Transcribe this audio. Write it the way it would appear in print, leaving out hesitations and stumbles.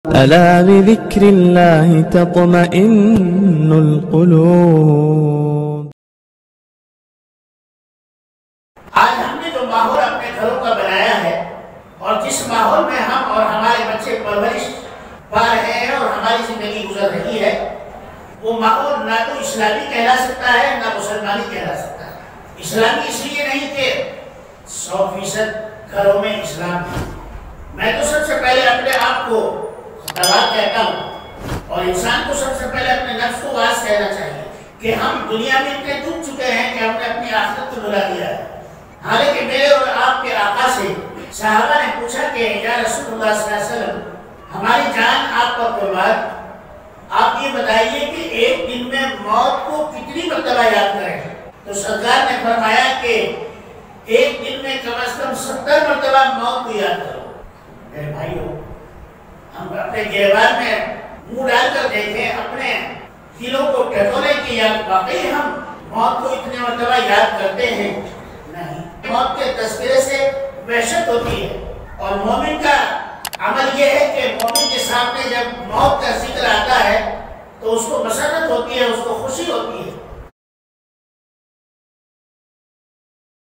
ألا بذكر الله تطمئن القلوب. آج ہم نے جو ماحول اپنے گھروں کا بنایا ہے اور جس ماحول میں ہم اور ہمارے بچے پرورش پا رہے ہیں اور ہماری زندگی گزر رہی ہے، وہ ماحول نہ تو اسلامی کہلا سکتا ہے نہ مسلمانی کہلا سکتا ہے۔ اسلامی اس لیے نہیں کہ 100% گھروں میں اسلام ہے۔ میں تو سب سے پہلے اپنے آپ کو خطرات کہتا ہوں اور انسان کو سب سے پہلے اپنے نفس کو واز کہنا چاہیے کہ ہم دنیا میں اتنے ڈوب چکے ہیں کہ ہم نے اپنی آخرت کو بھلا دیا ہے۔ حالانکہ میرے اور آپ کے آقا سے صحابہ نے پوچھا کہ یا رسول اللہ صلی اللہ علیہ وسلم، ہماری جان آپ پر قربان، آپ یہ بتائیے کہ ایک دن میں موت کو کتنی مرتبہ یاد کریں؟ تو سرکار نے فرمایا کہ ایک دن میں کم از کم 70 مرتبہ موت کو یاد کرو۔ میرے بھائیوں، ہم اپنے گریبان میں منہ ڈال کر دیکھیں، اپنے دلوں کو ٹٹولیں کہ یا واقعی ہم موت کو اتنے مرتبہ یاد کرتے ہیں؟ نہیں۔ موت کے تذکرے سے وحشت ہوتی ہے اور مومن کا عمل یہ ہے کہ مومن کے سامنے جب موت کا ذکر آتا ہے تو اس کو مسرت